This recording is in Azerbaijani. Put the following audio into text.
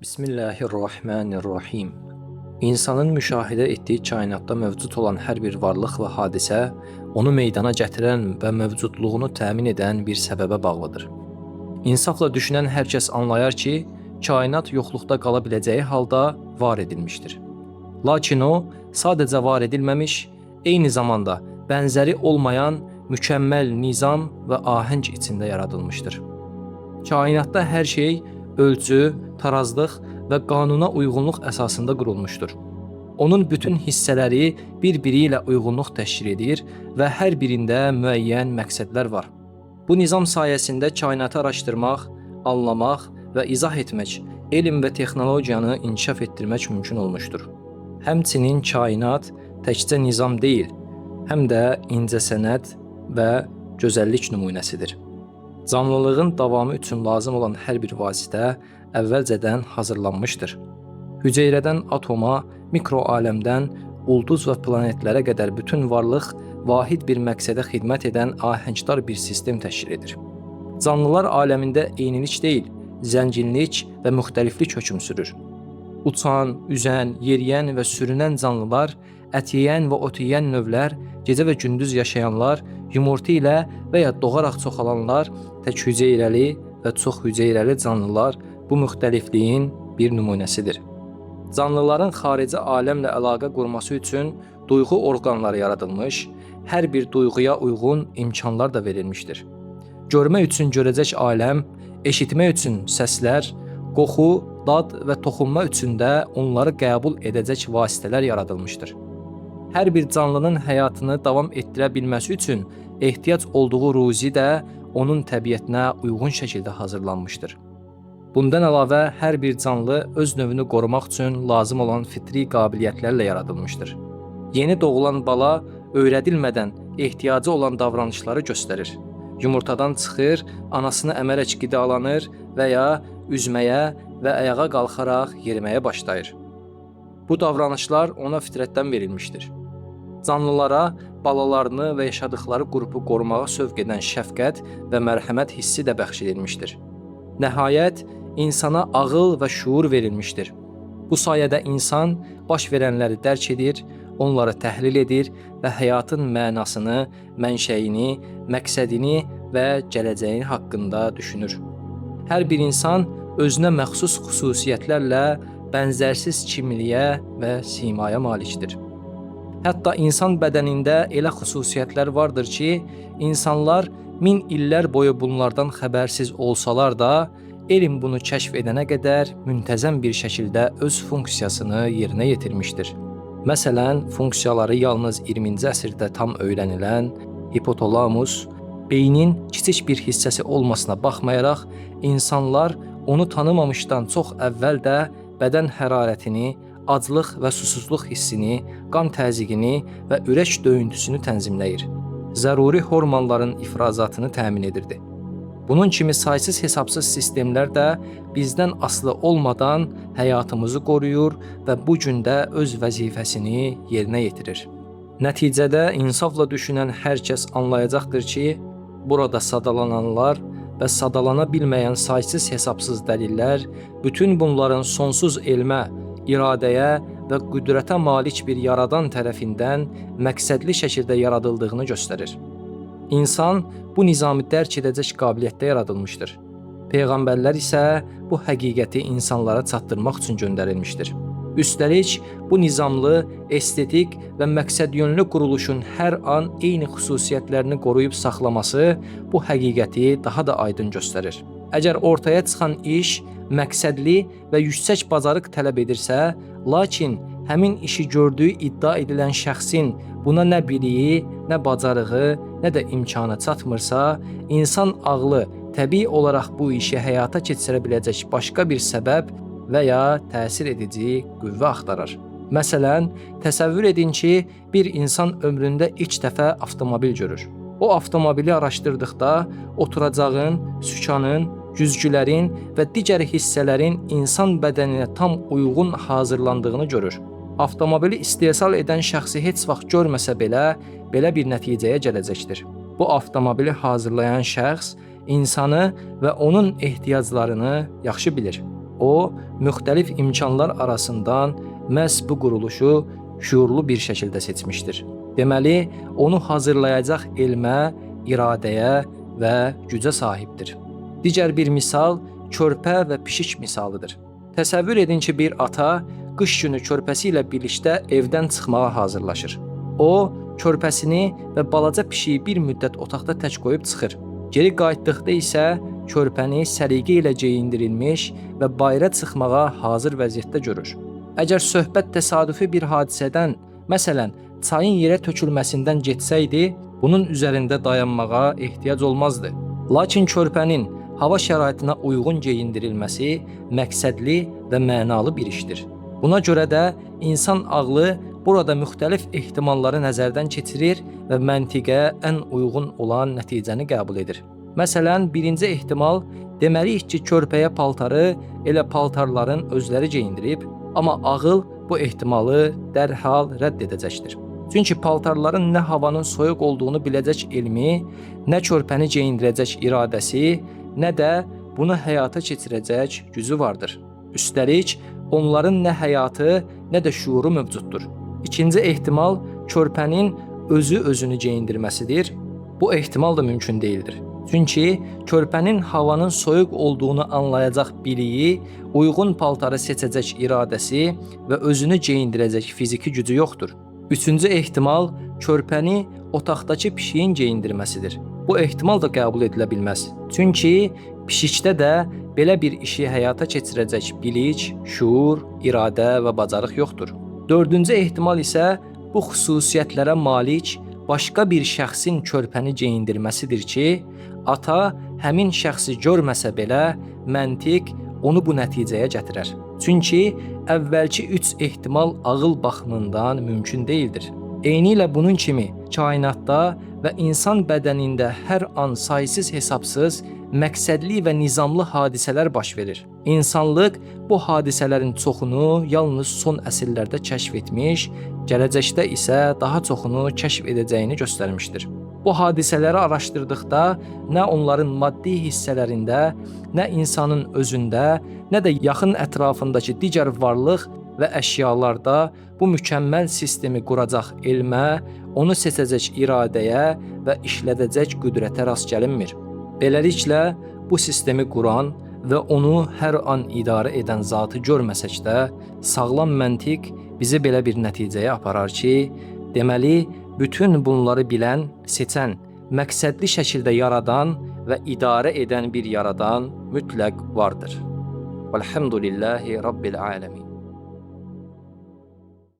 Bismillahirrahmanirrahim. İnsanın müşahidə etdiyi kainatda mövcud olan hər bir varlıq və hadisə onu meydana gətirən və mövcudluğunu təmin edən bir səbəbə bağlıdır. İnsafla düşünən hər kəs anlayar ki, kainat yoxluqda qala biləcəyi halda var edilmişdir. Lakin o, sadəcə var edilməmiş, eyni zamanda bənzəri olmayan mükəmməl nizam və ahəng içində yaradılmışdır. Kainatda hər şey ölçü, tarazlıq və qanuna uyğunluq əsasında qurulmuşdur. Onun bütün hissələri bir-biri ilə uyğunluq təşkil edir və hər birində müəyyən məqsədlər var. Bu nizam sayəsində kainatı araşdırmaq, anlamaq və izah etmək, elm və texnologiyanı inkişaf etdirmək mümkün olmuşdur. Həmçinin kainat təkcə nizam deyil, həm də incəsənət və gözəllik nümunəsidir. Canlılığın davamı üçün lazım olan hər bir vasitə əvvəlcədən hazırlanmışdır. Hüceyrədən atoma, mikroaləmdən ulduz və planetlərə qədər bütün varlıq vahid bir məqsədə xidmət edən ahəngdar bir sistem təşkil edir. Canlılar aləmində eynilik deyil, zənginlik və müxtəliflik hökm sürür. Uçan, üzən, yeriyən və sürünən canlılar, ət yeyən və ot yeyən növlər, gecə və gündüz yaşayanlar, yumurta ilə və ya doğaraq çoxalanlar, tək hüceyrəli və çox hüceyrəli canlılar bu müxtəlifliyin bir nümunəsidir. Canlıların xarici aləmlə əlaqə qurması üçün duyğu orqanları yaradılmış, hər bir duyğuya uyğun imkanlar da verilmişdir. Görmək üçün görəcək aləm, eşitmək üçün səslər, qoxu, dad və toxunma üçün də onları qəbul edəcək vasitələr yaradılmışdır. Hər bir canlının həyatını davam etdirə bilməsi üçün ehtiyac olduğu ruzi də onun təbiətinə uyğun şəkildə hazırlanmışdır. Bundan əlavə, hər bir canlı öz növünü qorumaq üçün lazım olan fitri qabiliyyətlərlə yaradılmışdır. Yeni doğulan bala öyrədilmədən ehtiyacı olan davranışları göstərir. Yumurtadan çıxır, anasını əmərək qidalanır və ya üzməyə və ayağa qalxaraq yeriməyə başlayır. Bu davranışlar ona fitrətdən verilmişdir. Canlılara balalarını və yaşadıkları qrupu qorumağa sövq edən şəfqət və mərhəmət hissi də bəxş edilmişdir. Nəhayət, insana ağıl və şuur verilmişdir. Bu sayədə insan baş verənləri dərk edir, onları təhlil edir və həyatın mənasını, mənşəyini, məqsədini və gələcəyini haqqında düşünür. Hər bir insan özünə məxsus xüsusiyyətlərlə bənzərsiz kimliyə və simaya malikdir. Hətta insan bədənində elə xüsusiyyətlər vardır ki, insanlar 1000 illər boyu bunlardan xəbərsiz olsalar da, elm bunu kəşf edənə qədər müntəzəm bir şəkildə öz funksiyasını yerinə yetirmişdir. Məsələn, funksiyaları yalnız 20-ci əsrdə tam öyrənilən hipotalamus, beynin kiçik bir hissəsi olmasına baxmayaraq, insanlar onu tanımamışdan çox əvvəl də bədən hərarətini, aclıq və susuzluq hissini, qan təzyiqini və ürək döyüntüsünü tənzimləyir. Zəruri hormonların ifrazatını təmin edirdi. Bunun kimi saysız hesabsız sistemlər də bizdən asılı olmadan həyatımızı qoruyur və bu gün də öz vəzifəsini yerinə yetirir. Nəticədə insafla düşünən hər kəs anlayacaqdır ki, burada sadalananlar və sadalana bilməyən saysız hesabsız dəlillər bütün bunların sonsuz elmə, iradəyə və qüdrətə malik bir yaradan tərəfindən məqsədli şəkildə yaradıldığını göstərir. İnsan bu nizamı dərk edəcək qabiliyyətdə yaradılmışdır. Peyğəmbərlər isə bu həqiqəti insanlara çatdırmaq üçün göndərilmişdir. Üstəlik, bu nizamlı, estetik və məqsədyönlü quruluşun hər an eyni xüsusiyyətlərini qoruyub saxlaması bu həqiqəti daha da aydın göstərir. Əgər ortaya çıxan iş məqsədli və yüksək bacarıq tələb edirsə, lakin həmin işi gördüyü iddia edilən şəxsin buna nə biliyi, nə bacarığı, nə də imkanı çatmırsa, insan ağlı təbii olaraq bu işi həyata keçirə biləcək başqa bir səbəb və ya təsir edici qüvvə axtarır. Məsələn, təsəvvür edin ki, bir insan ömründə ilk dəfə avtomobil görür. O avtomobili araşdırdıqda oturacağın, sükanın, güzgülərin və digər hissələrin insan bədəninə tam uyğun hazırlandığını görür. Avtomobili istehsal edən şəxsi heç vaxt görməsə belə bir nəticəyə gələcəkdir. Bu avtomobili hazırlayan şəxs insanı və onun ehtiyaclarını yaxşı bilir. O, müxtəlif imkanlar arasından məhz bu quruluşu şuurlu bir şəkildə seçmişdir. Deməli, onu hazırlayacaq elmə, iradəyə və gücə sahibdir. Digər bir misal körpə və pişik misalıdır. Təsəvvür edin ki, bir ata qış günü körpəsi ilə birlikdə evdən çıxmağa hazırlaşır. O, körpəsini və balaca pişiyi bir müddət otaqda tək qoyub çıxır. Geri qayıtdıqda isə körpəni səliqə ilə geyindirilmiş və bayıra çıxmağa hazır vəziyyətdə görür. Əgər söhbət təsadüfi bir hadisədən, məsələn, çayın yerə tökülməsindən getsəydi, bunun üzərində dayanmağa ehtiyac olmazdı. Lakin körpənin hava şəraitinə uyğun geyindirilməsi məqsədli və mənalı bir işdir. Buna görə də insan ağlı burada müxtəlif ehtimalları nəzərdən keçirir və məntiqə ən uyğun olan nəticəni qəbul edir. Məsələn, birinci ehtimal deməliyik ki, körpəyə paltarı elə paltarların özləri geyindirib, amma ağıl bu ehtimalı dərhal rədd edəcəkdir. Çünki paltarların nə havanın soyuq olduğunu biləcək elmi, nə körpəni geyindirəcək iradəsi, nə də bunu həyata keçirəcək gücü vardır. Üstəlik, onların nə həyatı, nə də şuuru mövcuddur. İkinci ehtimal körpənin özünü geyindirməsidir. Bu ehtimal da mümkün deyildir. Çünki körpənin havanın soyuq olduğunu anlayacaq biliyi, uyğun paltarı seçəcək iradəsi və özünü geyindirəcək fiziki gücü yoxdur. Üçüncü ehtimal körpəni otaqdakı pişiyin geyindirməsidir. Bu ehtimal da qəbul edilə bilməz. Çünki pişikdə də belə bir işi həyata keçirəcək bilik, şuur, iradə və bacarıq yoxdur. Dördüncü ehtimal isə bu xüsusiyyətlərə malik başqa bir şəxsin körpəni geyindirməsidir ki, ata həmin şəxsi görməsə belə məntiq onu bu nəticəyə gətirər. Çünki əvvəlki 3 ehtimal ağıl baxımından mümkün deyildir. Eynilə bunun kimi kainatda və insan bədənində hər an saysız hesabsız məqsədli və nizamlı hadisələr baş verir. İnsanlıq bu hadisələrin çoxunu yalnız son əsrlərdə kəşf etmiş, gələcəkdə isə daha çoxunu kəşf edəcəyini göstərmişdir. Bu hadisələri araşdırdıqda nə onların maddi hissələrində, nə insanın özündə, nə də yaxın ətrafındakı digər varlıq və əşyalarda bu mükəmməl sistemi quracaq elmə, onu seçəcək iradəyə və işlədəcək qüdrətə rast gəlinmir. Beləliklə, bu sistemi quran və onu hər an idarə edən zatı görməsək də, sağlam məntiq bizi belə bir nəticəyə aparar ki, deməli, bütün bunları bilən, seçən, məqsədli şəkildə yaradan və idarə edən bir yaradan mütləq vardır. Velhamdülillahi Rabbil alemin.